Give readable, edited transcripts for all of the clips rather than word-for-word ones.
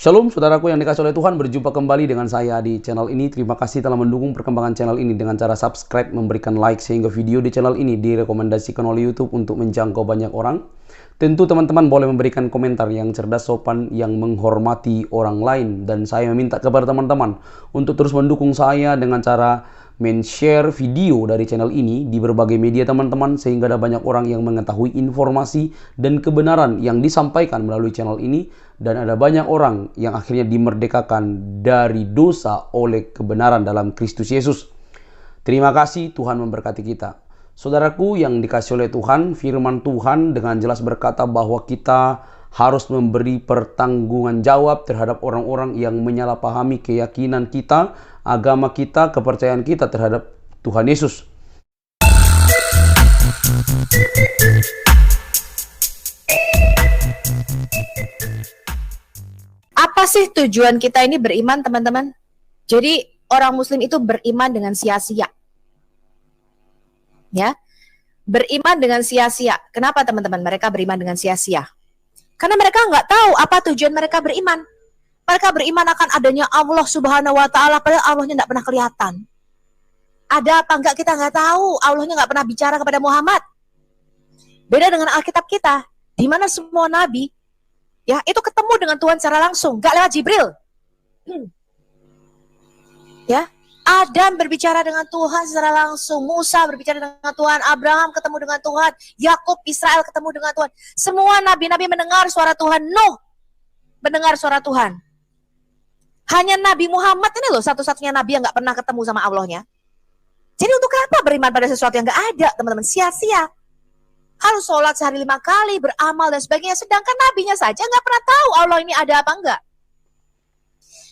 Shalom saudaraku yang dikasih oleh Tuhan, berjumpa kembali dengan saya di channel ini. Terima kasih telah mendukung perkembangan channel ini dengan cara subscribe, memberikan like, sehingga video di channel ini direkomendasikan oleh YouTube untuk menjangkau banyak orang. Tentu teman-teman boleh memberikan komentar yang cerdas, sopan, yang menghormati orang lain. Dan saya meminta kepada teman-teman untuk terus mendukung saya dengan cara men-share video dari channel ini di berbagai media teman-teman, sehingga ada banyak orang yang mengetahui informasi dan kebenaran yang disampaikan melalui channel ini, dan ada banyak orang yang akhirnya dimerdekakan dari dosa oleh kebenaran dalam Kristus Yesus. Terima kasih, Tuhan memberkati kita. Saudaraku yang dikasih oleh Tuhan, firman Tuhan dengan jelas berkata bahwa kita harus memberi pertanggungan jawab terhadap orang-orang yang menyalahpahami keyakinan kita, agama kita, kepercayaan kita terhadap Tuhan Yesus. Apa sih tujuan kita ini beriman, teman-teman? Jadi orang Muslim itu beriman dengan sia-sia. Ya, beriman dengan sia-sia. Kenapa teman-teman mereka beriman dengan sia-sia? Karena mereka nggak tahu apa tujuan mereka beriman. Mereka beriman akan adanya Allah Subhanahu Wa Taala, padahal Allahnya nggak pernah kelihatan. Ada apa enggak kita nggak tahu. Allahnya nggak pernah bicara kepada Muhammad. Beda dengan Alkitab kita, di mana semua nabi ya itu ketemu dengan Tuhan secara langsung, nggak lewat Jibril. Ya, Adam berbicara dengan Tuhan secara langsung, Musa berbicara dengan Tuhan, Abraham ketemu dengan Tuhan, Yakub, Israel ketemu dengan Tuhan. Semua nabi-nabi mendengar suara Tuhan. Nuh mendengar suara Tuhan. Hanya Nabi Muhammad ini loh satu-satunya nabi yang nggak pernah ketemu sama Allahnya. Jadi untuk apa beriman pada sesuatu yang nggak ada, teman-teman? Sia-sia. Harus sholat sehari 5 kali, beramal dan sebagainya. Sedangkan nabinya saja nggak pernah tahu Allah ini ada apa enggak.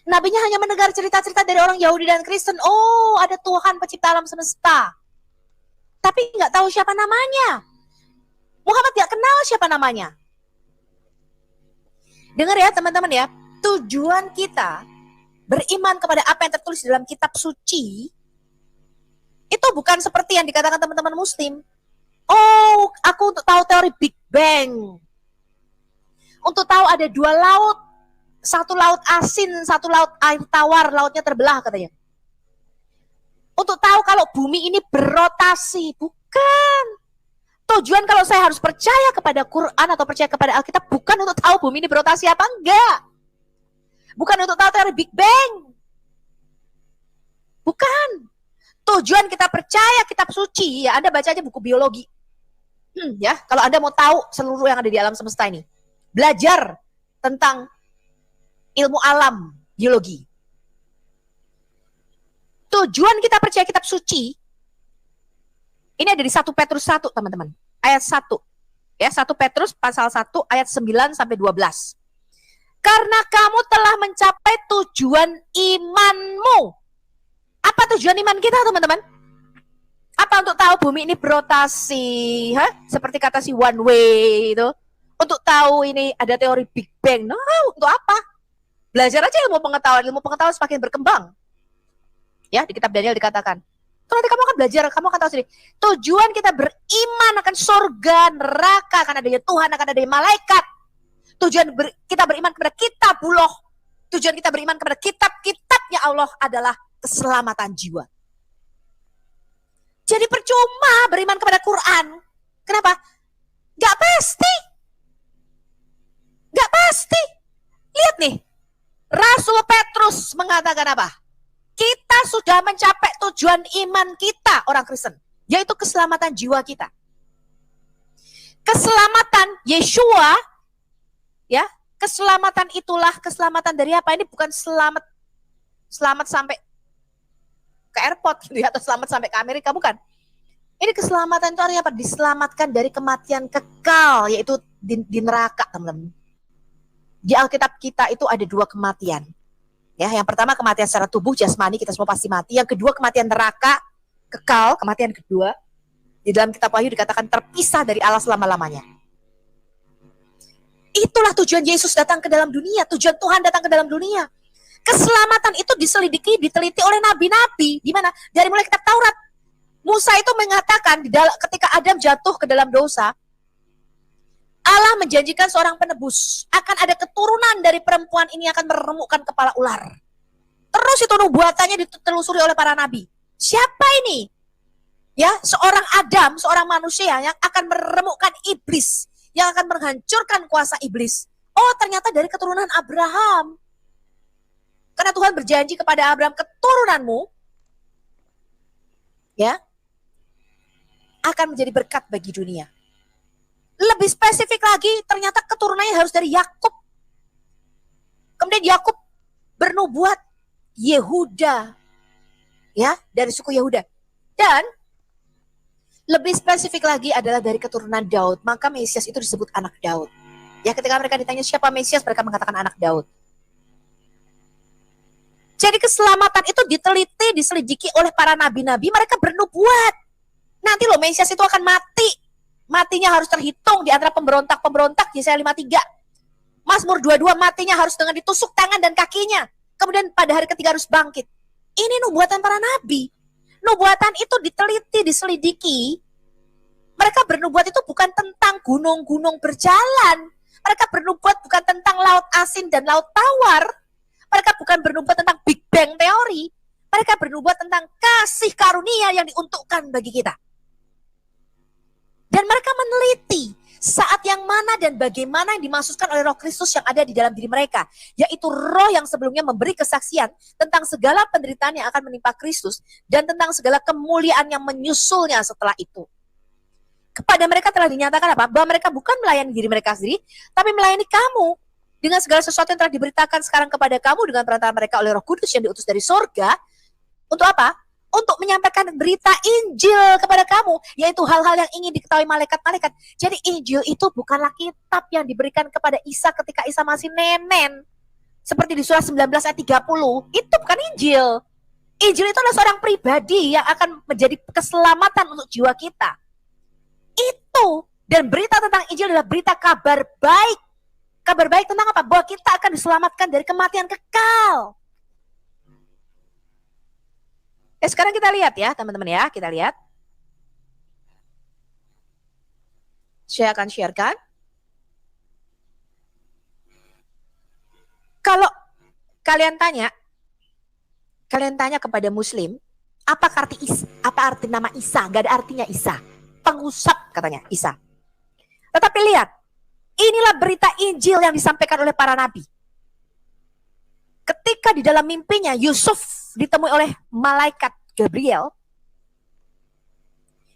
Nabinya hanya mendengar cerita-cerita dari orang Yahudi dan Kristen. Oh, ada Tuhan pencipta alam semesta. Tapi nggak tahu siapa namanya. Muhammad nggak kenal siapa namanya. Dengar ya teman-teman ya. Tujuan kita beriman kepada apa yang tertulis dalam kitab suci itu bukan seperti yang dikatakan teman-teman Muslim. Oh, aku untuk tahu teori Big Bang. Untuk tahu ada 2 laut. Satu laut asin, satu laut air tawar, lautnya terbelah katanya. Untuk tahu kalau bumi ini berotasi. Bukan. Tujuan kalau saya harus percaya kepada Quran atau percaya kepada Alkitab bukan untuk tahu bumi ini berotasi apa enggak. Bukan untuk tahu teori Big Bang. Bukan. Tujuan kita percaya kitab suci, ya Anda baca aja buku biologi. Ya, kalau Anda mau tahu seluruh yang ada di alam semesta ini. Belajar tentang ilmu alam, biologi. Tujuan kita percaya kitab suci, ini ada di 1 Petrus 1, teman-teman. Ayat 1. Ya, 1 Petrus pasal 1 ayat 9 sampai 12. Karena kamu telah mencapai tujuan imanmu. Apa tujuan iman kita, teman-teman? Apa untuk tahu bumi ini berotasi? Seperti kata si one way itu. Untuk tahu ini ada teori Big Bang. No, untuk apa? Belajar aja ilmu pengetahuan semakin berkembang. Ya, di kitab Daniel dikatakan. Kalau nanti kamu akan belajar, kamu akan tahu sendiri. Tujuan kita beriman akan surga, neraka, akan adanya Tuhan, akan adanya malaikat. Tujuan kita beriman kepada kitabullah. Tujuan kita beriman kepada kitab-kitabnya Allah adalah keselamatan jiwa. Jadi percuma beriman kepada Quran. Kenapa? Gak pasti. Gak pasti. Lihat nih. Rasul Petrus mengatakan apa? Kita sudah mencapai tujuan iman kita, orang Kristen. Yaitu keselamatan jiwa kita. Keselamatan Yeshua, ya, keselamatan itulah keselamatan dari apa? Ini bukan selamat sampai ke airport gitu ya, atau selamat sampai ke Amerika, bukan. Ini keselamatan itu artinya apa? Diselamatkan dari kematian kekal, yaitu di neraka, teman-teman. Di Alkitab kita itu ada 2 kematian. Ya, yang pertama kematian secara tubuh, jasmani, kita semua pasti mati. Yang kedua kematian neraka, kekal, kematian kedua. Di dalam kitab Wahyu dikatakan terpisah dari Allah selama-lamanya. Itulah tujuan Yesus datang ke dalam dunia, tujuan Tuhan datang ke dalam dunia. Keselamatan itu diselidiki, diteliti oleh nabi-nabi. Di mana? Dari mulai kitab Taurat. Musa itu mengatakan ketika Adam jatuh ke dalam dosa, Allah menjanjikan seorang penebus. Akan ada keturunan dari perempuan ini akan meremukkan kepala ular. Terus itu nubuatannya ditelusuri oleh para nabi. Siapa ini? Ya, seorang Adam, seorang manusia yang akan meremukkan iblis, yang akan menghancurkan kuasa iblis. Oh, ternyata dari keturunan Abraham. Karena Tuhan berjanji kepada Abraham, keturunanmu ya akan menjadi berkat bagi dunia. Lebih spesifik lagi, ternyata keturunannya harus dari Yakub. Kemudian Yakub bernubuat Yehuda, ya, dari suku Yehuda. Dan lebih spesifik lagi adalah dari keturunan Daud. Maka Mesias itu disebut anak Daud. Ya, ketika mereka ditanya siapa Mesias, mereka mengatakan anak Daud. Jadi keselamatan itu diteliti, diselidiki oleh para nabi-nabi. Mereka bernubuat. Nanti loh Mesias itu akan mati. Matinya harus terhitung di antara pemberontak-pemberontak, Yesaya 53. Mazmur 22, matinya harus dengan ditusuk tangan dan kakinya. Kemudian pada hari ketiga harus bangkit. Ini nubuatan para nabi. Nubuatan itu diteliti, diselidiki. Mereka bernubuat itu bukan tentang gunung-gunung berjalan. Mereka bernubuat bukan tentang laut asin dan laut tawar. Mereka bukan bernubuat tentang Big Bang teori. Mereka bernubuat tentang kasih karunia yang diuntukkan bagi kita. Dan mereka meneliti saat yang mana dan bagaimana yang dimaksudkan oleh Roh Kristus yang ada di dalam diri mereka. Yaitu roh yang sebelumnya memberi kesaksian tentang segala penderitaan yang akan menimpa Kristus dan tentang segala kemuliaan yang menyusulnya setelah itu. Kepada mereka telah dinyatakan apa? Bahwa mereka bukan melayani diri mereka sendiri, tapi melayani kamu. Dengan segala sesuatu yang telah diberitakan sekarang kepada kamu dengan perantara mereka oleh Roh Kudus yang diutus dari sorga. Untuk apa? Untuk menyampaikan berita Injil kepada kamu, yaitu hal-hal yang ingin diketahui malaikat-malaikat. Jadi Injil itu bukanlah kitab yang diberikan kepada Isa ketika Isa masih nenen. Seperti di surah 19 ayat 30, itu bukan Injil. Injil itu adalah seorang pribadi yang akan menjadi keselamatan untuk jiwa kita. Itu, dan berita tentang Injil adalah berita kabar baik. Kabar baik tentang apa? Bahwa kita akan diselamatkan dari kematian kekal. Sekarang kita lihat ya teman-teman ya, kita lihat. Saya akan sharekan. Kalau kalian tanya kepada Muslim, apa arti nama Isa? Gak ada artinya Isa. Pengusap katanya Isa. Tetapi lihat, inilah berita Injil yang disampaikan oleh para nabi. Ketika di dalam mimpinya Yusuf ditemui oleh malaikat Gabriel,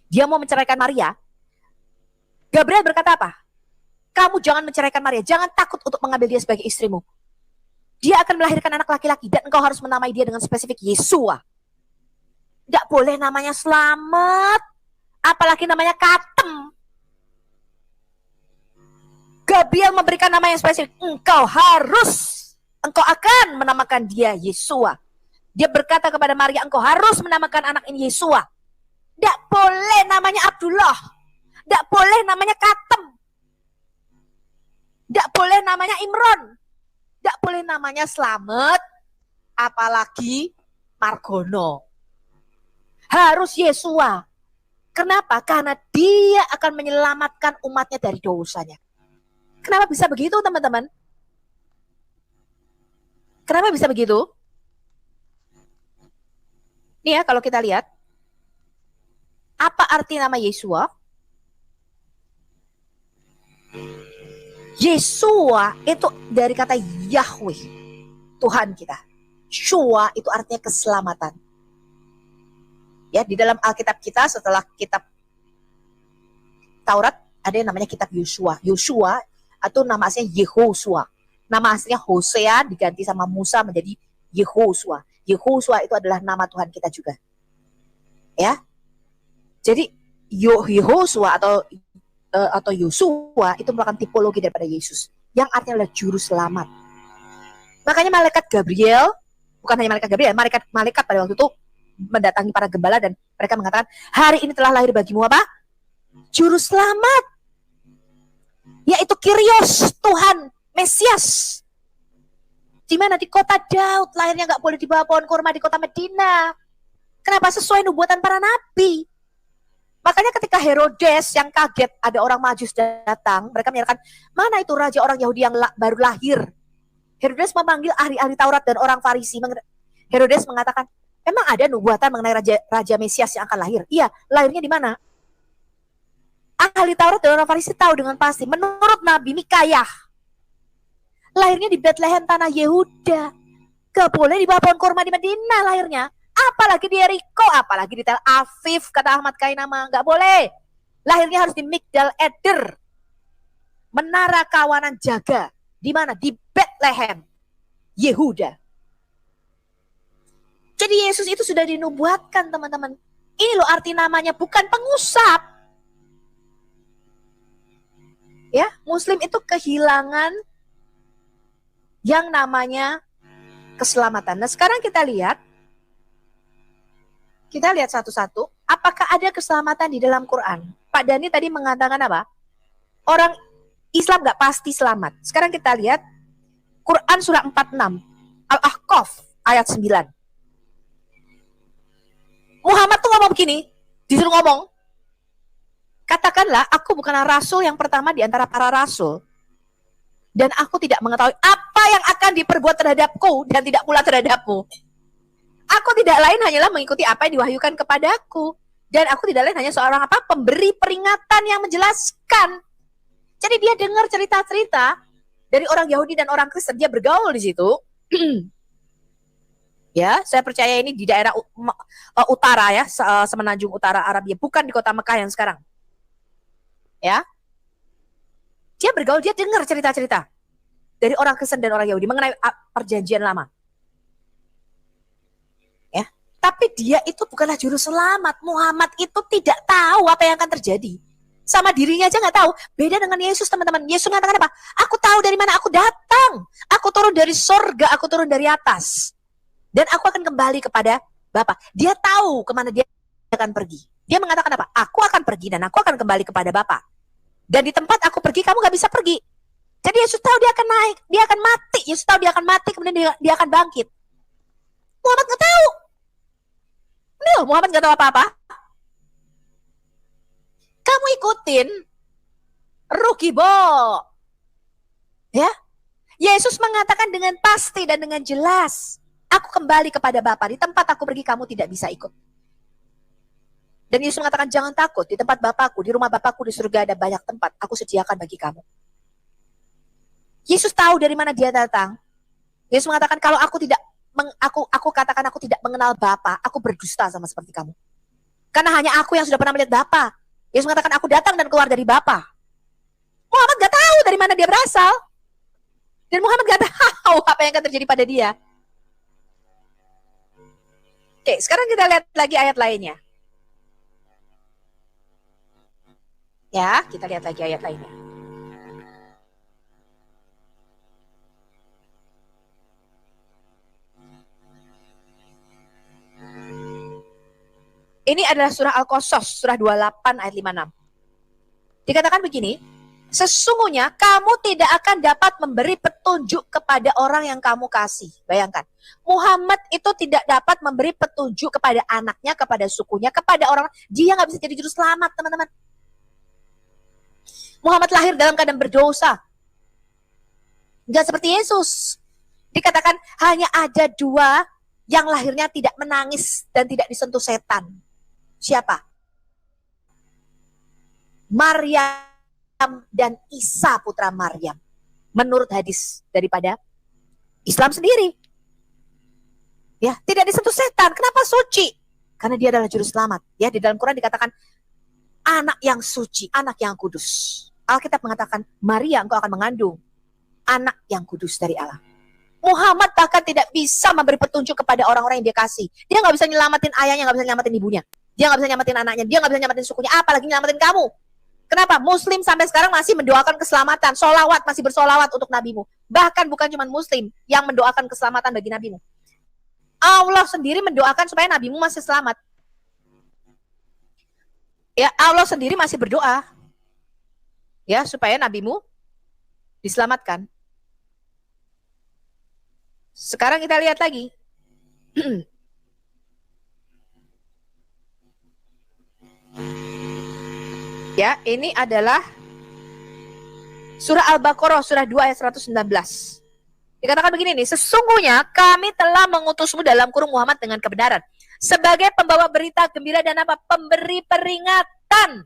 dia mau menceraikan Maria. Gabriel berkata apa? Kamu jangan menceraikan Maria, jangan takut untuk mengambil dia sebagai istrimu. Dia akan melahirkan anak laki-laki dan engkau harus menamai dia dengan spesifik Yesua. Tidak boleh namanya Selamat, apalagi namanya Katem. Gabriel memberikan nama yang spesifik. Engkau akan menamakan dia Yesua. Dia berkata kepada Maria, engkau harus menamakan anak ini Yesua. Tidak boleh namanya Abdullah. Tidak boleh namanya Katem. Tidak boleh namanya Imron. Tidak boleh namanya Slamet. Apalagi Margono. Harus Yesua. Kenapa? Karena dia akan menyelamatkan umatnya dari dosanya. Kenapa bisa begitu teman-teman? Kenapa bisa begitu? Nih ya, kalau kita lihat, apa arti nama Yesua? Yesua itu dari kata Yahweh, Tuhan kita. Shua itu artinya keselamatan. Ya, di dalam Alkitab kita setelah kitab Taurat ada yang namanya kitab Yosua. Yosua atau nama aslinya Yehosua. Nama aslinya Hosea diganti sama Musa menjadi Yehosua. Yehosua itu adalah nama Tuhan kita juga. Ya. Jadi Yehosua atau Yosua itu merupakan tipologi daripada Yesus yang artinya adalah juru selamat. Makanya malaikat Gabriel, bukan hanya malaikat Gabriel, malaikat pada waktu itu mendatangi para gembala dan mereka mengatakan, hari ini telah lahir bagimu apa? Juru selamat. Yaitu Kyrios, Tuhan, Mesias. Di mana? Di kota Daud, lahirnya nggak boleh di bawah pohon kurma di kota Medina. Kenapa? Sesuai nubuatan para nabi. Makanya ketika Herodes yang kaget ada orang Majus datang, mereka menyatakan, mana itu raja orang Yahudi yang baru lahir? Herodes memanggil ahli-ahli Taurat dan orang Farisi. Herodes mengatakan, emang ada nubuatan mengenai raja Mesias yang akan lahir? Iya, lahirnya di mana? Ahli Taurat dan orang Farisi tahu dengan pasti. Menurut Nabi Mikayah, lahirnya di Bethlehem tanah Yehuda. Gak boleh di bawah pohon kurma di Madinah lahirnya. Apalagi di Yeriko, apalagi di Tel Aviv, kata Ahmad Kainama. Gak boleh. Lahirnya harus di Migdal Eder. Menara kawanan jaga. Di mana? Di Bethlehem, Yehuda. Jadi Yesus itu sudah dinubuatkan, teman-teman. Ini loh arti namanya, bukan pengusap. Ya, Muslim itu kehilangan yang namanya keselamatan. Nah, sekarang kita lihat satu-satu, apakah ada keselamatan di dalam Quran? Pak Dani tadi mengatakan apa? Orang Islam gak pasti selamat. Sekarang kita lihat Quran surah 46, Al-Ahqaf ayat 9. Muhammad tuh ngomong begini, disuruh ngomong, katakanlah aku bukanlah rasul yang pertama di antara para rasul, dan aku tidak mengetahui apa yang akan diperbuat terhadapku dan tidak pula terhadapmu. Aku tidak lain hanyalah mengikuti apa yang diwahyukan kepadaku. Dan aku tidak lain hanya seorang pemberi peringatan yang menjelaskan. Jadi dia dengar cerita-cerita dari orang Yahudi dan orang Kristen. Dia bergaul di situ. Ya, saya percaya ini di daerah utara ya, semenanjung utara Arabia. Bukan di kota Mekah yang sekarang. Ya. Dia bergaul, dia dengar cerita-cerita dari orang Kristen dan orang Yahudi mengenai perjanjian lama. Tapi dia itu bukanlah juru selamat. Muhammad itu tidak tahu apa yang akan terjadi. Sama dirinya aja nggak tahu. Beda dengan Yesus, teman-teman. Yesus mengatakan apa? Aku tahu dari mana aku datang. Aku turun dari sorga, aku turun dari atas. Dan aku akan kembali kepada Bapa. Dia tahu kemana dia akan pergi. Dia mengatakan apa? Aku akan pergi dan aku akan kembali kepada Bapa. Dan di tempat aku pergi, kamu nggak bisa pergi. Jadi Yesus tahu dia akan naik, dia akan mati. Yesus tahu dia akan mati, kemudian dia akan bangkit. Muhammad nggak tahu. Muhammad nggak tahu apa-apa. Kamu ikutin, rugi bo. Ya, Yesus mengatakan dengan pasti dan dengan jelas, aku kembali kepada Bapa. Di tempat aku pergi kamu tidak bisa ikut. Dan Yesus mengatakan jangan takut, di tempat Bapakku, di rumah Bapakku di surga ada banyak tempat, aku sediakan bagi kamu. Yesus tahu dari mana dia datang. Yesus mengatakan kalau aku tidak aku tidak mengenal Bapa, aku berdusta sama seperti kamu. Karena hanya aku yang sudah pernah melihat Bapa. Yesus mengatakan aku datang dan keluar dari Bapa. Muhammad gak tahu dari mana dia berasal. Dan Muhammad gak tahu apa yang akan terjadi pada dia. Oke, sekarang kita lihat lagi ayat lainnya. Ya, kita lihat lagi ayat lainnya. Ini adalah surah Al-Qasas, surah 28 ayat 56. Dikatakan begini, sesungguhnya kamu tidak akan dapat memberi petunjuk kepada orang yang kamu kasih. Bayangkan, Muhammad itu tidak dapat memberi petunjuk kepada anaknya, kepada sukunya, kepada orang. Dia nggak bisa jadi juru selamat, teman-teman. Muhammad lahir dalam keadaan berdosa. Nggak seperti Yesus. Dikatakan hanya ada dua yang lahirnya tidak menangis dan tidak disentuh setan. Siapa? Maryam dan Isa putra Maryam. Menurut hadis daripada Islam sendiri. Ya, tidak disentuh setan. Kenapa suci? Karena dia adalah juru selamat. Ya, di dalam Quran dikatakan anak yang suci, anak yang kudus. Alkitab mengatakan, Maria engkau akan mengandung anak yang kudus dari Allah. Muhammad bahkan tidak bisa memberi petunjuk kepada orang-orang yang dia kasih. Dia nggak bisa nyelamatin ayahnya, nggak bisa nyelamatin ibunya. Dia nggak bisa nyelamatin anaknya, dia nggak bisa nyelamatin sukunya, apalagi nyelamatin kamu. Kenapa? Muslim sampai sekarang masih mendoakan keselamatan. Solawat, masih bersolawat untuk nabimu. Bahkan bukan cuma Muslim yang mendoakan keselamatan bagi nabimu. Allah sendiri mendoakan supaya nabimu masih selamat. Ya, Allah sendiri masih berdoa. Ya, supaya nabimu diselamatkan. Sekarang kita lihat lagi. Ya, ini adalah surah Al-Baqarah surah 2 ayat 119. Dikatakan begini nih, sesungguhnya kami telah mengutusmu dalam kurung Muhammad dengan kebenaran sebagai pembawa berita gembira dan apa? Pemberi peringatan.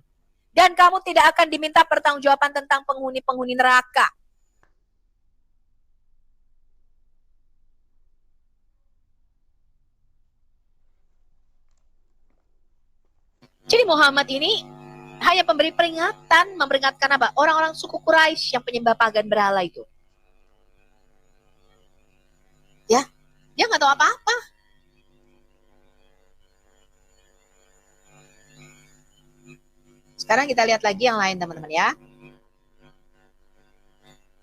Dan kamu tidak akan diminta pertanggungjawaban tentang penghuni-penghuni neraka. Jadi Muhammad ini hanya pemberi peringatan, memperingatkan apa? Orang-orang suku Quraisy yang penyembah pagan berhala itu. Ya, dia nggak tahu apa-apa. Sekarang kita lihat lagi yang lain teman-teman ya.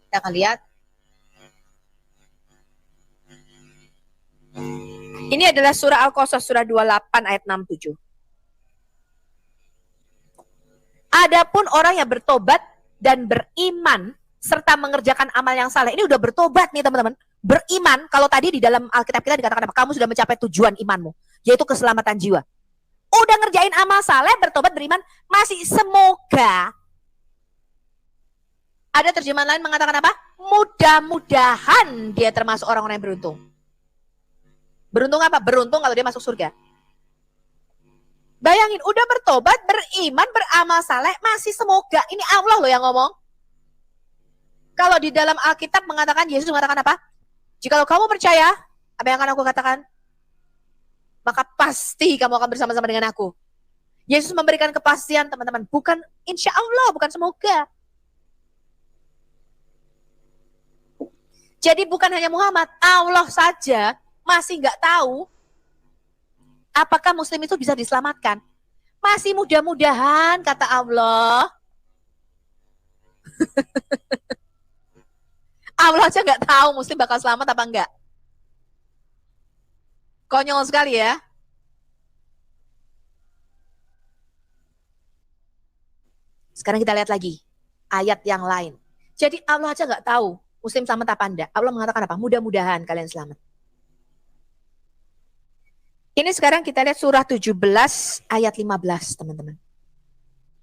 Kita akan lihat. Ini adalah surah Al-Qasas surah 28 ayat 67. Adapun orang yang bertobat dan beriman serta mengerjakan amal yang saleh. Ini udah bertobat nih teman-teman. Beriman, kalau tadi di dalam Alkitab kita dikatakan apa? Kamu sudah mencapai tujuan imanmu, yaitu keselamatan jiwa. Udah ngerjain amal saleh, bertobat, beriman, masih semoga. Ada terjemahan lain mengatakan apa? Mudah-mudahan dia termasuk orang-orang yang beruntung. Beruntung apa? Beruntung kalau dia masuk surga. Bayangin, udah bertobat, beriman, beramal saleh, masih semoga. Ini Allah loh yang ngomong. Kalau di dalam Alkitab mengatakan, Yesus mengatakan apa? Jika kamu percaya, apa yang akan aku katakan? Maka pasti kamu akan bersama-sama dengan aku. Yesus memberikan kepastian teman-teman. Bukan insya Allah, bukan semoga. Jadi bukan hanya Muhammad, Allah saja masih nggak tahu apakah muslim itu bisa diselamatkan. Masih mudah-mudahan kata Allah. Allah aja nggak tahu muslim bakal selamat apa enggak. Konyol sekali ya. Sekarang kita lihat lagi ayat yang lain. Jadi Allah aja nggak tahu muslim selamat apa enggak. Allah mengatakan apa? Mudah-mudahan kalian selamat. Ini sekarang kita lihat surah 17 ayat 15 teman-teman.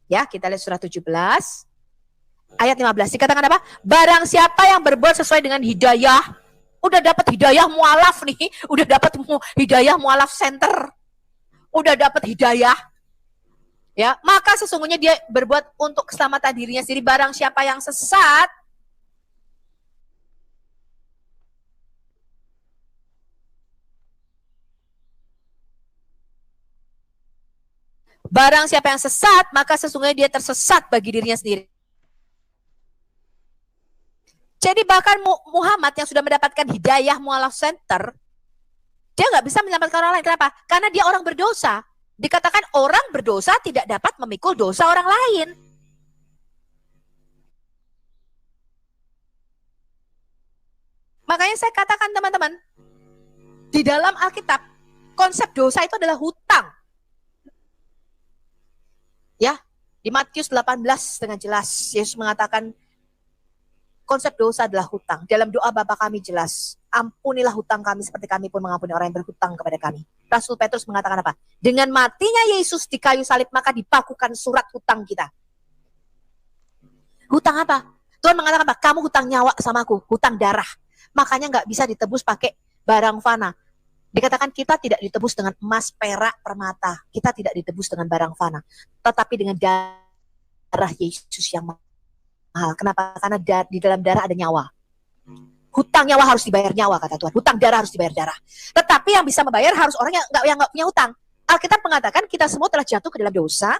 Ya, kita lihat surah 17 ayat 15. Dikatakan apa? Barang siapa yang berbuat sesuai dengan hidayah, udah dapat hidayah mualaf nih, udah dapat hidayah mualaf center, udah dapat hidayah, ya maka sesungguhnya dia berbuat untuk keselamatan dirinya sendiri. Barang siapa yang sesat, barang siapa yang sesat, maka sesungguhnya dia tersesat bagi dirinya sendiri. Jadi bahkan Muhammad yang sudah mendapatkan hidayah mualaf center, dia nggak bisa menyelamatkan orang lain. Kenapa? Karena dia orang berdosa. Dikatakan orang berdosa tidak dapat memikul dosa orang lain. Makanya saya katakan teman-teman, di dalam Alkitab, konsep dosa itu adalah hutang. Ya, di Matius 18 dengan jelas, Yesus mengatakan, konsep dosa adalah hutang. Dalam doa Bapa kami jelas, ampunilah hutang kami seperti kami pun mengampuni orang yang berhutang kepada kami. Rasul Petrus mengatakan apa? Dengan matinya Yesus di kayu salib, maka dipakukan surat hutang kita. Hutang apa? Tuhan mengatakan apa? Kamu hutang nyawa sama aku, hutang darah. Makanya nggak bisa ditebus pakai barang fana. Dikatakan kita tidak ditebus dengan emas, perak, permata. Kita tidak ditebus dengan barang fana. Tetapi dengan darah Yesus yang mahal. Kenapa? Karena di dalam darah ada nyawa. Hutang nyawa harus dibayar nyawa, kata Tuhan. Hutang darah harus dibayar darah. Tetapi yang bisa membayar harus orang yang nggak punya hutang. Alkitab mengatakan kita semua telah jatuh ke dalam dosa,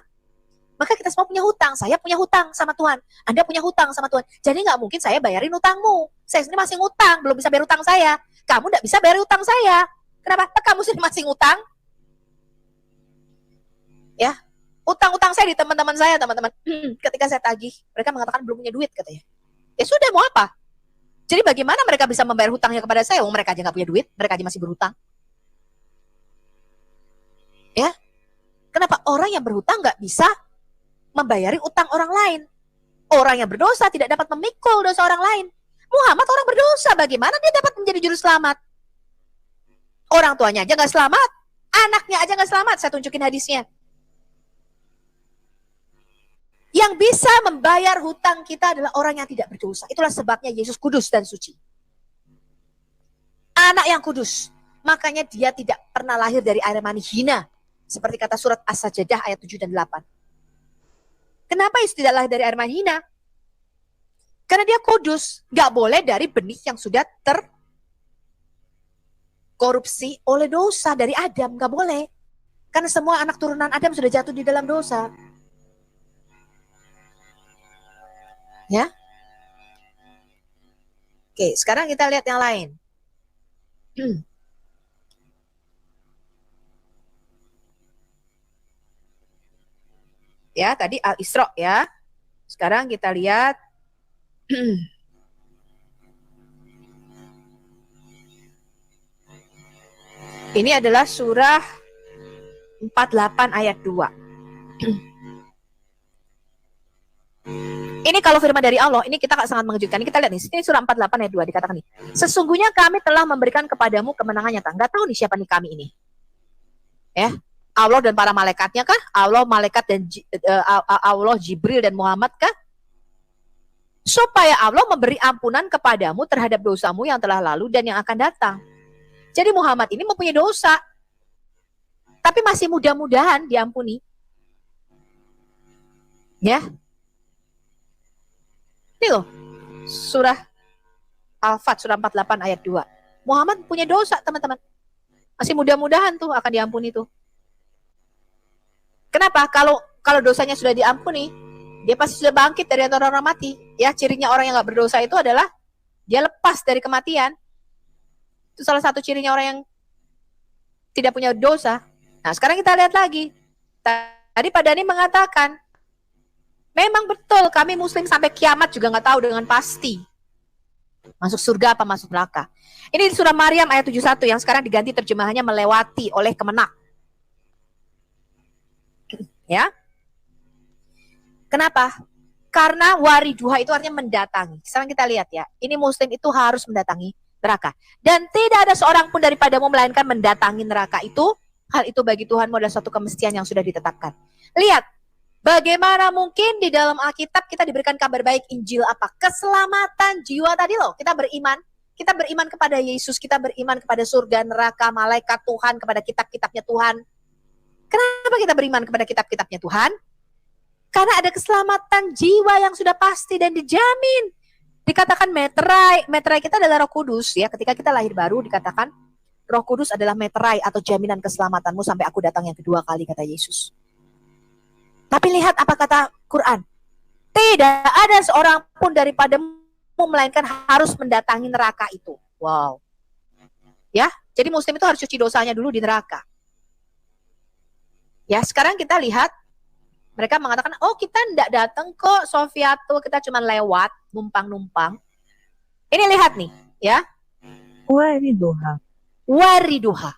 maka kita semua punya hutang. Saya punya hutang sama Tuhan. Anda punya hutang sama Tuhan. Jadi nggak mungkin saya bayarin hutangmu. Saya sendiri masih ngutang, belum bisa bayar hutang saya. Kamu nggak bisa bayar hutang saya. Kenapa? Kamu sendiri masih ngutang. Ya, utang-utang saya di teman-teman saya, teman-teman. Ketika saya tagih, mereka mengatakan belum punya duit, katanya. Ya sudah, mau apa? Jadi bagaimana mereka bisa membayar hutangnya kepada saya? Mereka aja nggak punya duit, mereka aja masih berhutang. Ya, kenapa orang yang berhutang nggak bisa membayari utang orang lain? Orang yang berdosa tidak dapat memikul dosa orang lain. Muhammad orang berdosa, bagaimana dia dapat menjadi juru selamat? Orang tuanya aja nggak selamat, anaknya aja nggak selamat. Saya tunjukin hadisnya. Yang bisa membayar hutang kita adalah orang yang tidak berdosa. Itulah sebabnya Yesus kudus dan suci. Anak yang kudus. Makanya dia tidak pernah lahir dari air mani hina. Seperti kata surat As-Sajdah ayat 7 dan 8. Kenapa Yesus tidak lahir dari air mani hina? Karena dia kudus. Gak boleh dari benih yang sudah terkorupsi oleh dosa dari Adam. Gak boleh. Karena semua anak turunan Adam sudah jatuh di dalam dosa. Ya. Oke, sekarang kita lihat yang lain. Ya, tadi Al-Isra ya. Sekarang kita lihat ini adalah surah 48 ayat 2. Ini kalau firman dari Allah, ini kita sangat mengejutkan. Ini kita lihat nih, ini surah 48 ayat 2 dikatakan nih. Sesungguhnya kami telah memberikan kepadamu kemenangan nyata. Nggak tahu nih siapa nih kami ini. Ya, Allah dan para malaikatnya kah? Allah, malaikat dan Allah, Jibril dan Muhammad kah? Supaya Allah memberi ampunan kepadamu terhadap dosamu yang telah lalu dan yang akan datang. Jadi Muhammad ini mempunyai dosa. Tapi masih mudah-mudahan diampuni. Ya. Ini loh, surah Al-Fat, surah 48 ayat 2. Muhammad punya dosa, teman-teman. Masih mudah-mudahan tuh akan diampuni tuh. Kenapa? Kalau dosanya sudah diampuni, dia pasti sudah bangkit dari antara orang mati. Ya, cirinya orang yang gak berdosa itu adalah dia lepas dari kematian. Itu salah satu cirinya orang yang tidak punya dosa. Nah, sekarang kita lihat lagi. Tadi Pak Dhani mengatakan, memang betul, kami muslim sampai kiamat juga nggak tahu dengan pasti. Masuk surga apa masuk neraka. Ini di surah Maryam ayat 71 yang sekarang diganti terjemahannya melewati oleh Kemenak. Ya. Kenapa? Karena wariduha itu artinya mendatangi. Sekarang kita lihat ya. Ini muslim itu harus mendatangi neraka. Dan tidak ada seorang pun daripadamu melainkan mendatangi neraka itu. Hal itu bagi Tuhanmu adalah suatu kemestian yang sudah ditetapkan. Lihat. Bagaimana mungkin di dalam Alkitab kita diberikan kabar baik Injil apa? Keselamatan jiwa tadi loh. Kita beriman. Kita beriman kepada Yesus. Kita beriman kepada surga, neraka, malaikat Tuhan, kepada kitab-kitabnya Tuhan. Kenapa kita beriman kepada kitab-kitabnya Tuhan? Karena ada keselamatan jiwa yang sudah pasti dan dijamin. Dikatakan meterai. Meterai kita adalah Roh Kudus ya. Ketika kita lahir baru dikatakan Roh Kudus adalah meterai atau jaminan keselamatanmu sampai aku datang yang kedua kali, kata Yesus. Tapi lihat apa kata Quran. Tidak ada seorang pun daripadamu melainkan harus mendatangi neraka itu. Wow. Ya, jadi muslim itu harus cuci dosanya dulu di neraka. Ya, sekarang kita lihat. Mereka mengatakan, oh kita tidak datang kok Sofiatul, kita cuma lewat, numpang-numpang. Ini lihat nih, ya. Wariduha. Wariduha.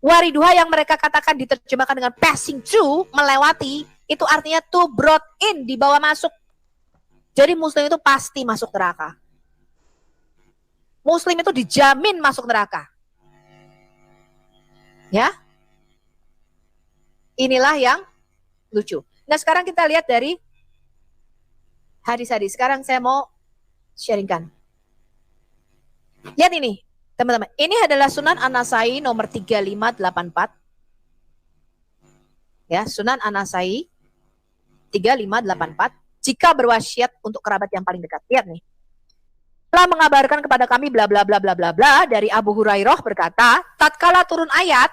Wariduha yang mereka katakan diterjemahkan dengan passing through, melewati. Itu artinya to brought in, dibawa masuk. Jadi muslim itu pasti masuk neraka. Muslim itu dijamin masuk neraka. Ya. Inilah yang lucu. Nah sekarang kita lihat dari hadis-hadis. Sekarang saya mau sharingkan. Lihat ini, teman-teman. Ini adalah Sunan An-Nasai nomor 3584. Ya, Sunan An-Nasai 3584, jika berwasiat untuk kerabat yang paling dekat. Lihat nih. Telah mengabarkan kepada kami bla bla bla bla bla bla dari Abu Hurairah berkata, tatkala turun ayat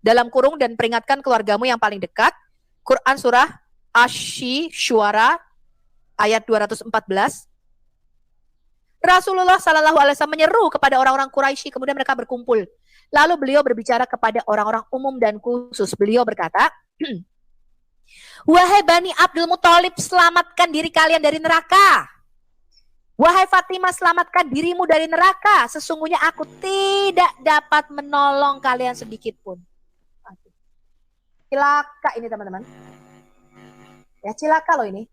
dalam kurung dan peringatkan keluargamu yang paling dekat, Quran surah Asy-Syu'ara ayat 214. Rasulullah sallallahu alaihi wasallam menyeru kepada orang-orang Quraisy, kemudian mereka berkumpul. Lalu beliau berbicara kepada orang-orang umum dan khusus. Beliau berkata, wahai Bani Abdul Muthalib, selamatkan diri kalian dari neraka. Wahai Fatimah, selamatkan dirimu dari neraka. Sesungguhnya aku tidak dapat menolong kalian sedikit pun. Cilaka ini teman-teman. Ya cilaka loh ini.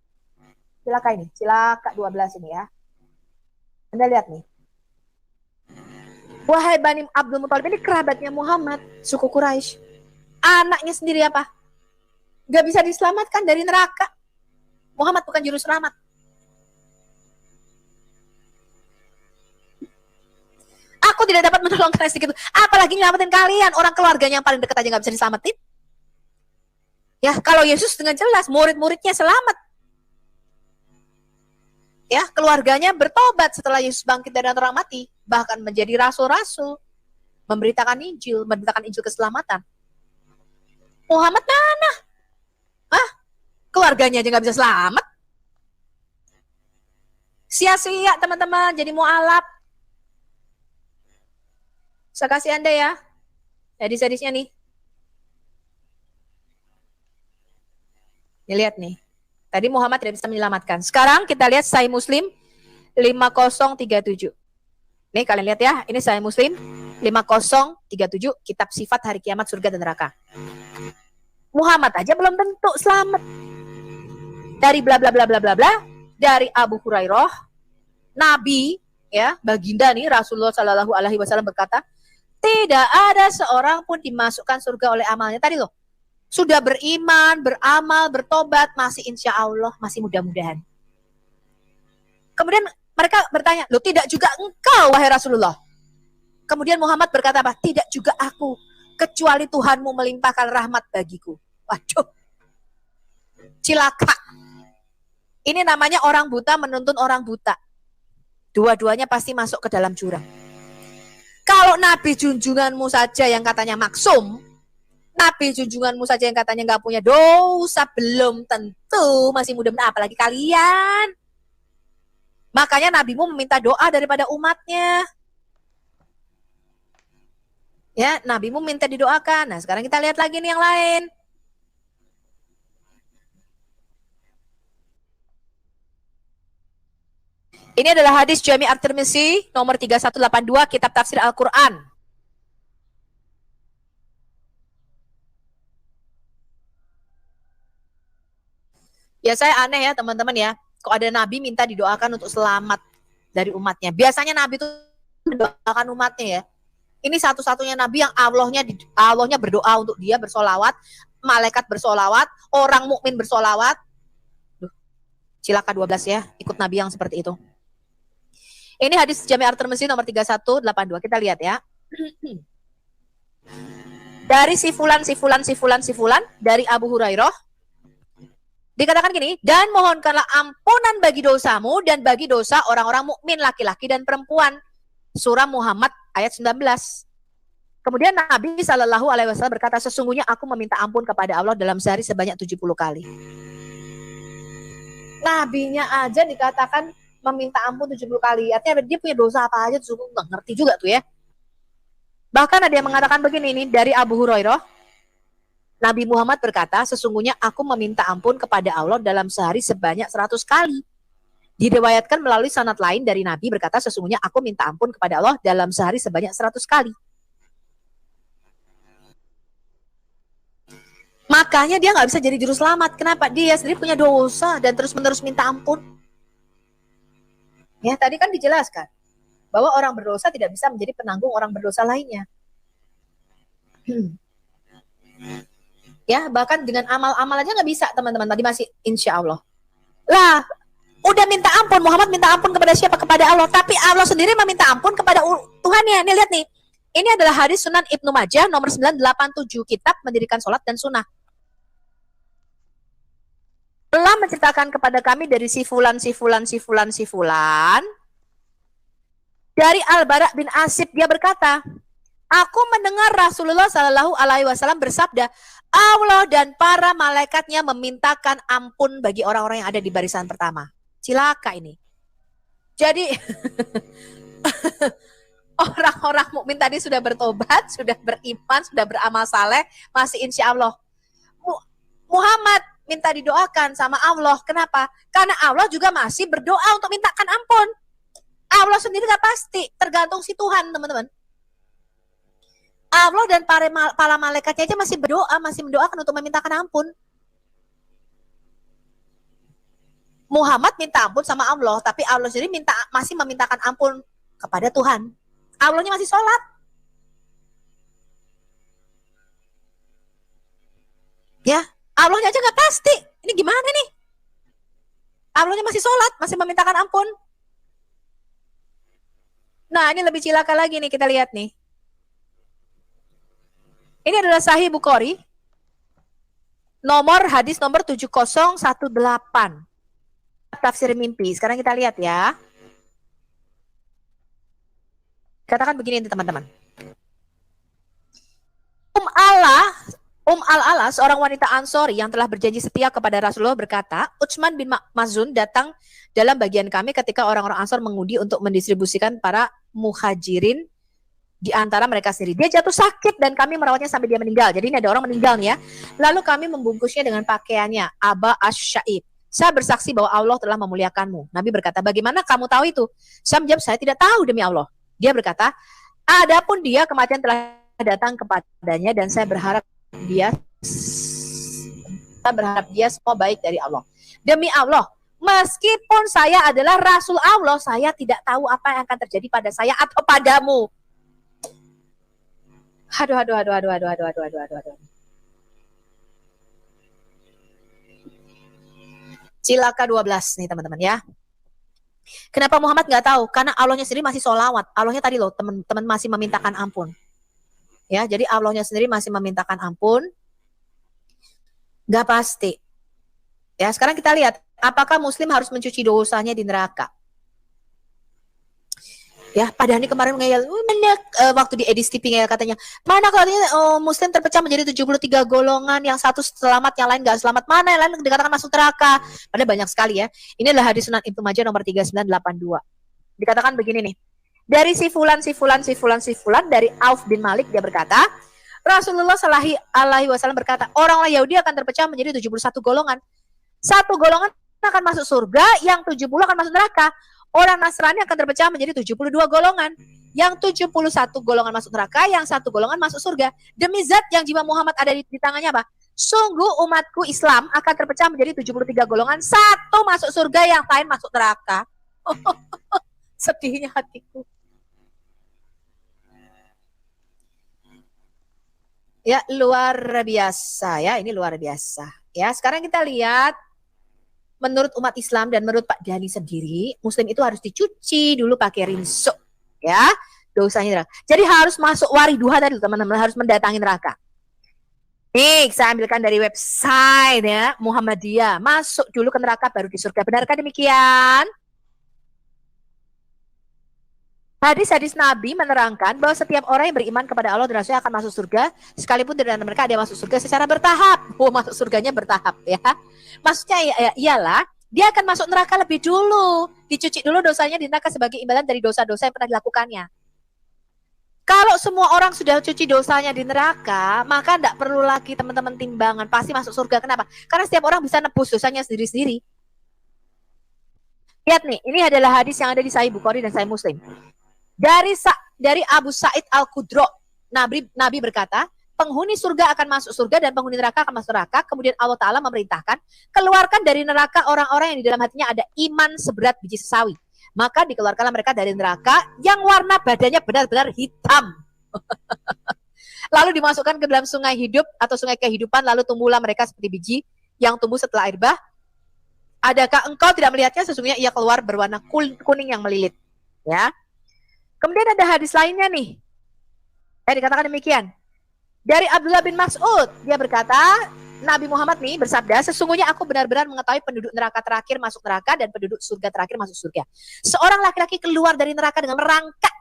Cilaka ini. Cilaka 12 ini ya. Anda lihat nih. Wahai Bani Abdul Muthalib, ini kerabatnya Muhammad, suku Quraisy. Anaknya sendiri apa? Gak bisa diselamatkan dari neraka. Muhammad bukan juru selamat. Aku tidak dapat menolong kalian sedikit, apalagi nyelamatin kalian. Orang keluarganya yang paling dekat aja nggak bisa diselamatin. Ya, kalau Yesus dengan jelas murid-muridnya selamat. Ya, keluarganya bertobat setelah Yesus bangkit dari antara orang mati, bahkan menjadi rasul-rasul, memberitakan Injil keselamatan. Muhammad mana? Keluarganya aja nggak bisa selamat. Sia-sia teman-teman, jadi mualaf. Saya kasih Anda ya, hadis-hadisnya nih. Lihat nih. Tadi Muhammad tidak bisa menyelamatkan. Sekarang kita lihat Sahih Muslim 5037. Nih kalian lihat ya, ini Sahih Muslim 5037, kitab sifat hari kiamat surga dan neraka. Muhammad aja belum tentu selamat. Dari bla bla bla bla bla bla, dari Abu Hurairah, Nabi ya, baginda nih Rasulullah Shallallahu alaihi wasallam berkata, tidak ada seorang pun dimasukkan surga oleh amalnya. Tadi loh, sudah beriman, beramal, bertobat, masih insya Allah, masih mudah-mudahan. Kemudian mereka bertanya, loh tidak juga engkau wahai Rasulullah? Kemudian Muhammad berkata apa? Tidak juga aku, kecuali Tuhanmu melimpahkan rahmat bagiku. Waduh, cilaka. Ini namanya orang buta menuntun orang buta. Dua-duanya pasti masuk ke dalam jurang. Kalau Nabi junjunganmu saja yang katanya maksum, Nabi junjunganmu saja yang katanya nggak punya dosa, belum tentu masih mudah-mudahan, apalagi kalian. Makanya Nabimu meminta doa daripada umatnya. Ya, Nabimu minta didoakan. Nah, sekarang kita lihat lagi nih yang lain. Ini adalah hadis Jami' At-Tirmizi nomor 3182, kitab tafsir Al-Quran. Ya saya aneh ya teman-teman ya, kok ada Nabi minta didoakan untuk selamat dari umatnya. Biasanya Nabi itu mendoakan umatnya ya. Ini satu-satunya Nabi yang Allahnya berdoa untuk dia, bersolawat, malaikat bersolawat, orang mukmin bersolawat. Cilaka 12 ya, ikut Nabi yang seperti itu. Ini hadis Jami' At-Tirmizi nomor 3182. Kita lihat ya. Dari si fulan dari Abu Hurairah dikatakan gini, dan mohonkanlah ampunan bagi dosamu dan bagi dosa orang-orang mukmin laki-laki dan perempuan. Surah Muhammad ayat 19. Kemudian Nabi Shallallahu alaihi wasallam berkata, sesungguhnya aku meminta ampun kepada Allah dalam sehari sebanyak 70 kali. Nabinya aja dikatakan meminta ampun 70 kali. Artinya dia punya dosa apa aja, tuh nggak ngerti juga tuh ya. Bahkan ada yang mengatakan begini nih, dari Abu Hurairah, Nabi Muhammad berkata, sesungguhnya aku meminta ampun kepada Allah dalam sehari sebanyak 100 kali. Diriwayatkan melalui sanad lain dari Nabi berkata, sesungguhnya aku minta ampun kepada Allah dalam sehari sebanyak 100 kali. Makanya dia nggak bisa jadi juru selamat. Kenapa? Dia sendiri punya dosa dan terus-menerus minta ampun. Ya, tadi kan dijelaskan bahwa orang berdosa tidak bisa menjadi penanggung orang berdosa lainnya. Ya, bahkan dengan amal-amal aja nggak bisa, teman-teman. Tadi masih insya Allah. Lah, udah minta ampun, Muhammad minta ampun kepada siapa? Kepada Allah. Tapi Allah sendiri meminta ampun kepada Tuhannya. Nih, lihat nih. Ini adalah hadis Sunan Ibnu Majah nomor 987, kitab mendirikan sholat dan sunnah. Telah menceritakan kepada kami dari si fulan dari Al-Bara bin Asib, dia berkata, aku mendengar Rasulullah Shallallahu alaihi wasallam bersabda, Allah dan para malaikatnya memintakan ampun bagi orang-orang yang ada di barisan pertama. Cilaka ini. Jadi orang-orang mukmin tadi sudah bertobat, sudah beriman, sudah beramal saleh, masih insya Allah. Muhammad minta didoakan sama Allah. Kenapa? Karena Allah juga masih berdoa untuk mintakan ampun. Allah sendiri gak pasti, tergantung si Tuhan, teman-teman. Allah dan para malaikatnya aja masih berdoa, masih mendoakan untuk memintakan ampun. Muhammad minta ampun sama Allah, tapi Allah sendiri masih memintakan ampun kepada Tuhan. Allahnya masih sholat. Ya, Allahnya aja gak pasti. Ini gimana nih? Allahnya masih sholat, masih memintakan ampun. Nah, ini lebih cilaka lagi nih, kita lihat nih. Ini adalah Sahih Bukhari, hadis nomor 7018. Tafsir mimpi. Sekarang kita lihat ya. Katakan begini teman-teman. Al-Ala, seorang wanita Ansori yang telah berjanji setia kepada Rasulullah berkata, Utsman bin Mazun datang dalam bagian kami ketika orang-orang Ansor mengundi untuk mendistribusikan para muhajirin di antara mereka sendiri. Dia jatuh sakit dan kami merawatnya sampai dia meninggal. Jadi ini ada orang meninggal nih ya. Lalu kami membungkusnya dengan pakaiannya, Aba Ash-Syaib. Saya bersaksi bahwa Allah telah memuliakanmu. Nabi berkata, bagaimana kamu tahu itu? Saya menjawab, saya tidak tahu demi Allah. Dia berkata, adapun dia kematian telah datang kepadanya dan saya berharap dia semua baik dari Allah. Demi Allah, meskipun saya adalah Rasul Allah, saya tidak tahu apa yang akan terjadi pada saya atau padamu. Aduh. Cilaka 12 nih teman-teman ya. Kenapa Muhammad nggak tahu? Karena Allahnya sendiri masih sholawat. Allahnya tadi loh teman-teman masih memintakan ampun. Ya, jadi Allahnya sendiri masih memintakan ampun. Gak pasti. Ya, sekarang kita lihat apakah Muslim harus mencuci dosanya di neraka. Ya, pada hari kemarin ngeyel, waktu di Edis TV ngeyel katanya, mana katanya Muslim terpecah menjadi 73 golongan, yang satu selamat, yang lain gak selamat. Mana yang lain dikatakan masuk neraka. Padahal banyak sekali ya. Ini adalah hadis Sunan Ibnu Majah nomor 3982. Dikatakan begini nih. Dari si fulan dari Auf bin Malik dia berkata, Rasulullah Shallallahu Alaihi Wasallam berkata, orang Yahudi akan terpecah menjadi 71 golongan. Satu golongan akan masuk surga, yang 70 akan masuk neraka. Orang Nasrani akan terpecah menjadi 72 golongan. Yang 71 golongan masuk neraka, yang satu golongan masuk surga. Demi zat yang jiwa Muhammad ada di tangannya apa? Sungguh umatku Islam akan terpecah menjadi 73 golongan. Satu masuk surga, yang lain masuk neraka. Sedihnya hatiku. Ya, luar biasa ya, ini luar biasa. Ya, sekarang kita lihat menurut umat Islam dan menurut Pak Dhani sendiri, Muslim itu harus dicuci dulu pakai rinso, ya, dosanya. Jadi harus masuk wariduha tadi teman-teman, harus mendatangi neraka. Nih, saya ambilkan dari website ya, Muhammadiyah. Masuk dulu ke neraka baru di surga. Benarkah demikian? Hadis-hadis Nabi menerangkan bahwa setiap orang yang beriman kepada Allah dan Rasulnya akan masuk surga, sekalipun di dalam mereka ada masuk surga secara bertahap. Masuk surganya bertahap ya. Maksudnya ialah dia akan masuk neraka lebih dulu, dicuci dulu dosanya di neraka sebagai imbalan dari dosa-dosa yang pernah dilakukannya. Kalau semua orang sudah cuci dosanya di neraka, maka tidak perlu lagi teman-teman timbangan, pasti masuk surga. Kenapa? Karena setiap orang bisa nebus dosanya sendiri-sendiri. Lihat nih, ini adalah hadis yang ada di Sahih Bukhari dan Sahih Muslim. Dari Abu Sa'id Al-Khudro, Nabi berkata, penghuni surga akan masuk surga dan penghuni neraka akan masuk neraka. Kemudian Allah Ta'ala memerintahkan, keluarkan dari neraka orang-orang yang di dalam hatinya ada iman seberat biji sesawi. Maka dikeluarkanlah mereka dari neraka yang warna badannya benar-benar hitam. Lalu dimasukkan ke dalam sungai hidup atau sungai kehidupan, lalu tumbuhlah mereka seperti biji yang tumbuh setelah air bah. Adakah engkau tidak melihatnya? Sesungguhnya ia keluar berwarna kuning yang melilit. Ya. Kemudian ada hadis lainnya nih. Dikatakan demikian. Dari Abdullah bin Mas'ud, dia berkata, Nabi Muhammad nih bersabda, sesungguhnya aku benar-benar mengetahui penduduk neraka terakhir masuk neraka dan penduduk surga terakhir masuk surga. Seorang laki-laki keluar dari neraka dengan merangkak.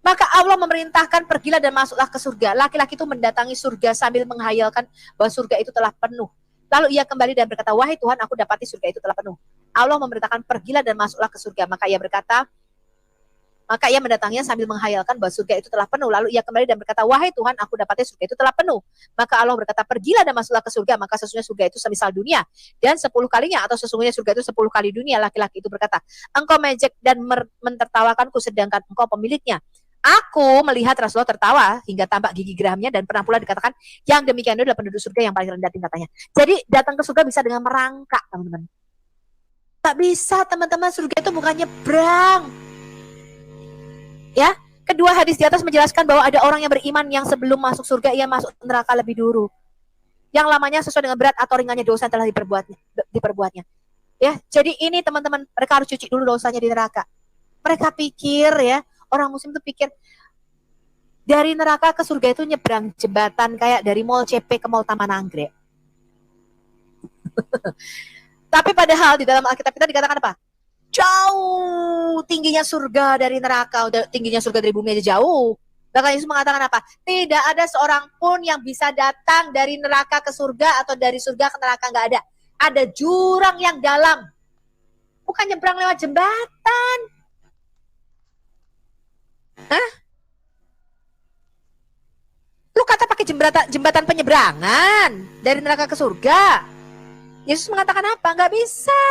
Maka Allah memerintahkan pergilah dan masuklah ke surga. Laki-laki itu mendatangi surga sambil menghayalkan bahwa surga itu telah penuh. Lalu ia kembali dan berkata, wahai Tuhan, aku dapati surga itu telah penuh. Allah memerintahkan pergilah dan masuklah ke surga. Maka ia mendatanginya sambil menghayalkan bahwa surga itu telah penuh. Lalu ia kembali dan berkata, wahai Tuhan, aku dapati surga itu telah penuh. Maka Allah berkata, pergilah dan masuklah ke surga. Maka sesungguhnya surga itu semisal dunia. Dan 10 kalinya, atau sesungguhnya surga itu 10 kali dunia. Laki-laki itu berkata, engkau mejek dan mentertawakanku sedangkan engkau pemiliknya. Aku melihat Rasulullah tertawa hingga tampak gigi geramnya, dan pernah pula dikatakan, yang demikian itu adalah penduduk surga yang paling rendah tingkatannya. Jadi datang ke surga bisa dengan merangkak, teman-teman. Tak bisa, teman-teman, surga itu bukan nyebrang. Ya, kedua hadis di atas menjelaskan bahwa ada orang yang beriman yang sebelum masuk surga ia masuk neraka lebih dulu. Yang lamanya sesuai dengan berat atau ringannya dosa yang telah diperbuatnya. Ya, jadi ini teman-teman, mereka harus cuci dulu dosanya di neraka. Mereka pikir ya, orang muslim tuh pikir dari neraka ke surga itu nyebrang jembatan kayak dari Mall CP ke Mall Taman Anggrek. Tapi padahal di dalam Alkitab kita dikatakan apa? Jauh tingginya surga dari neraka, tingginya surga dari bumi aja jauh. Bahkan Yesus mengatakan apa? Tidak ada seorang pun yang bisa datang dari neraka ke surga atau dari surga ke neraka, nggak ada. Ada jurang yang dalam. Bukan nyebrang lewat jembatan. Hah? Lu kata pakai jembatan penyeberangan dari neraka ke surga. Yesus mengatakan apa? Nggak bisa.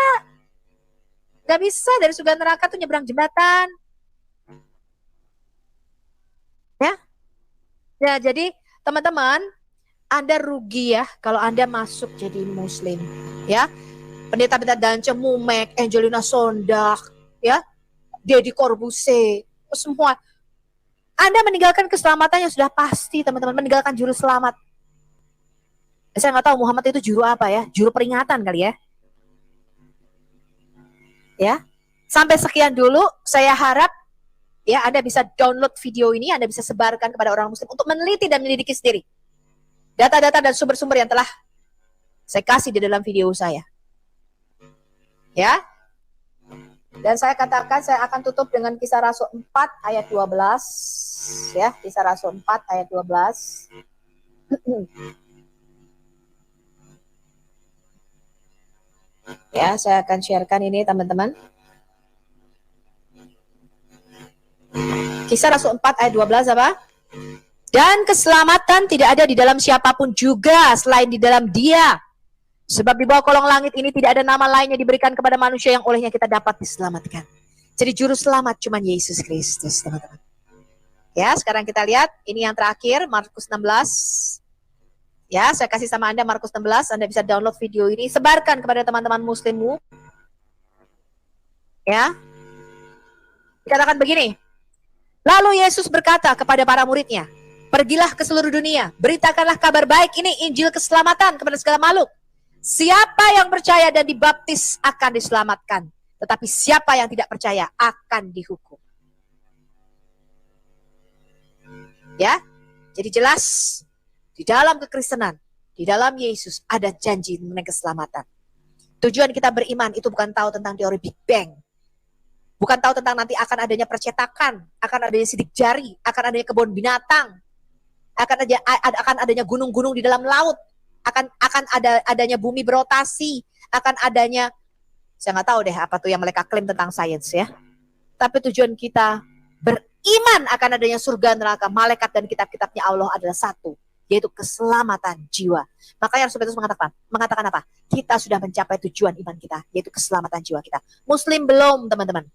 Nggak bisa dari surga neraka tuh nyebrang jembatan. Ya. Ya, jadi teman-teman, Anda rugi ya kalau Anda masuk jadi muslim. Ya. Pendeta-pendeta Dance Mumek, Angelina Sondak, ya, Deddy Corbuzier, semua. Anda meninggalkan keselamatan yang sudah pasti, teman-teman, meninggalkan juru selamat. Saya nggak tahu Muhammad itu juru apa ya, juru peringatan kali ya. Ya, sampai sekian dulu. Saya harap ya Anda bisa download video ini, Anda bisa sebarkan kepada orang muslim untuk meneliti dan menyelidiki sendiri data-data dan sumber-sumber yang telah saya kasih di dalam video saya. Ya. Dan saya katakan saya akan tutup dengan Kisah Rasul 4 ayat 12. Ya, Kisah Rasul 4 ayat 12. Ya, saya akan sharekan ini teman-teman. Kisah Rasul 4 ayat 12 apa? Dan keselamatan tidak ada di dalam siapapun juga selain di dalam Dia. Sebab di bawah kolong langit ini tidak ada nama lainnya diberikan kepada manusia yang olehnya kita dapat diselamatkan. Jadi juru selamat cuma Yesus Kristus, teman-teman. Ya, sekarang kita lihat ini yang terakhir, Markus 16. Ya, saya kasih sama Anda Markus 16, Anda bisa download video ini, sebarkan kepada teman-teman muslimmu. Ya. Dikatakan begini. Lalu Yesus berkata kepada para muridnya, pergilah ke seluruh dunia, beritakanlah kabar baik ini, Injil keselamatan kepada segala makhluk. Siapa yang percaya dan dibaptis akan diselamatkan, tetapi siapa yang tidak percaya akan dihukum. Ya, jadi jelas di dalam kekristenan, di dalam Yesus ada janji mengenai keselamatan. Tujuan kita beriman itu bukan tahu tentang teori Big Bang, bukan tahu tentang nanti akan adanya percetakan, akan adanya sidik jari, akan adanya kebun binatang, akan adanya gunung-gunung di dalam laut, akan adanya bumi berotasi, akan adanya, saya nggak tahu deh apa tuh yang mereka klaim tentang sains ya. Tapi tujuan kita beriman akan adanya surga, neraka, malaikat dan kitab-kitabnya Allah adalah satu, yaitu keselamatan jiwa. Makanya Rasul Petrus mengatakan apa? Kita sudah mencapai tujuan iman kita, yaitu keselamatan jiwa kita. Muslim belum, teman-teman.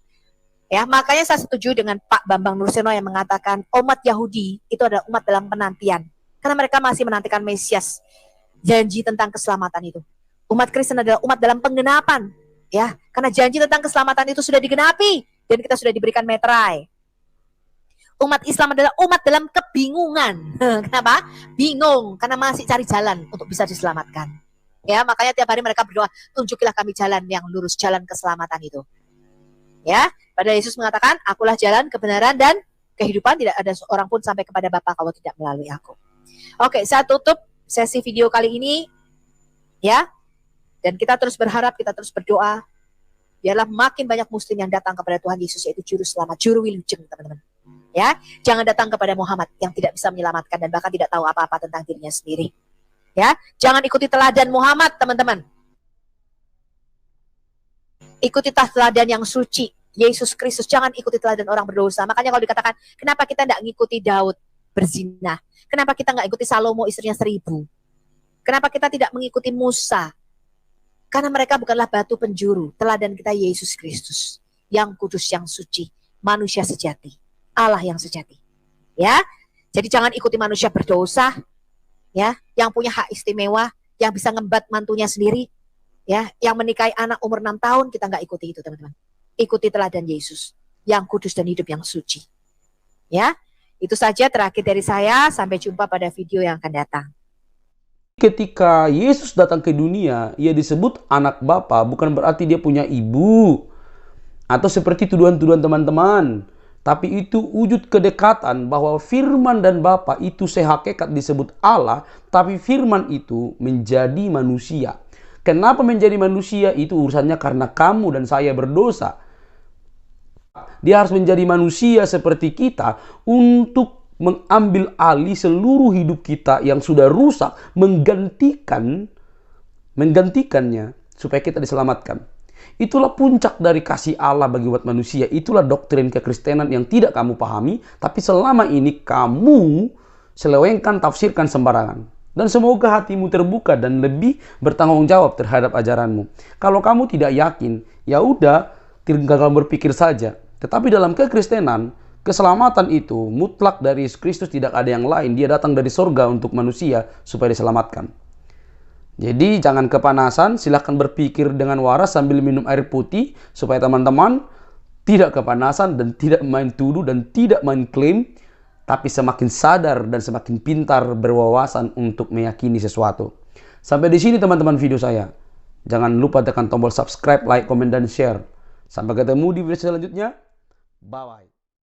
Ya, makanya saya setuju dengan Pak Bambang Nursiono yang mengatakan umat Yahudi itu adalah umat dalam penantian, karena mereka masih menantikan Mesias, janji tentang keselamatan itu. Umat Kristen adalah umat dalam penggenapan, ya, karena janji tentang keselamatan itu sudah digenapi dan kita sudah diberikan meterai. Umat Islam adalah umat dalam kebingungan. Kenapa? Bingung karena masih cari jalan untuk bisa diselamatkan. Ya, makanya tiap hari mereka berdoa, tunjukilah kami jalan yang lurus, jalan keselamatan itu. Ya, pada Yesus mengatakan, akulah jalan, kebenaran dan kehidupan, tidak ada seorang pun sampai kepada Bapa kalau tidak melalui aku. Oke, saya tutup sesi video kali ini, ya, dan kita terus berharap, kita terus berdoa, biarlah makin banyak muslim yang datang kepada Tuhan Yesus, yaitu juru selamat, juru wilujeng, teman-teman. Ya, jangan datang kepada Muhammad yang tidak bisa menyelamatkan dan bahkan tidak tahu apa-apa tentang dirinya sendiri. Ya, jangan ikuti teladan Muhammad, teman-teman. Ikuti teladan yang suci, Yesus Kristus. Jangan ikuti teladan orang berdosa. Makanya kalau dikatakan, kenapa kita tidak mengikuti Daud berzina? Kenapa kita nggak ikuti Salomo istrinya 1000? Kenapa kita tidak mengikuti Musa? Karena mereka bukanlah batu penjuru. Teladan kita Yesus Kristus, yang kudus, yang suci, manusia sejati, Allah yang sejati. Ya, jadi jangan ikuti manusia berdosa, ya, yang punya hak istimewa, yang bisa ngembat mantunya sendiri, ya, yang menikahi anak umur 6 tahun, kita nggak ikuti itu, teman-teman. Ikuti teladan Yesus, yang kudus dan hidup yang suci. Ya, itu saja terakhir dari saya. Sampai jumpa pada video yang akan datang. Ketika Yesus datang ke dunia, ia disebut anak Bapa, bukan berarti dia punya ibu. Atau seperti tuduhan-tuduhan teman-teman. Tapi itu wujud kedekatan bahwa firman dan Bapa itu sehakikat disebut Allah, tapi firman itu menjadi manusia. Kenapa menjadi manusia? Itu urusannya karena kamu dan saya berdosa. Dia harus menjadi manusia seperti kita untuk mengambil alih seluruh hidup kita yang sudah rusak, menggantikannya supaya kita diselamatkan. Itulah puncak dari kasih Allah bagi umat manusia. Itulah doktrin kekristenan yang tidak kamu pahami, tapi selama ini kamu selewengkan, tafsirkan sembarangan. Dan semoga hatimu terbuka dan lebih bertanggung jawab terhadap ajaranmu. Kalau kamu tidak yakin, ya udah, tinggal kamu berpikir saja. Tetapi dalam kekristenan, keselamatan itu mutlak dari Yesus Kristus, tidak ada yang lain. Dia datang dari surga untuk manusia supaya diselamatkan. Jadi jangan kepanasan, silahkan berpikir dengan waras sambil minum air putih supaya teman-teman tidak kepanasan dan tidak main tuduh dan tidak main klaim, tapi semakin sadar dan semakin pintar berwawasan untuk meyakini sesuatu. Sampai di sini teman-teman video saya. Jangan lupa tekan tombol subscribe, like, komen, dan share. Sampai ketemu di video selanjutnya. Bye-bye.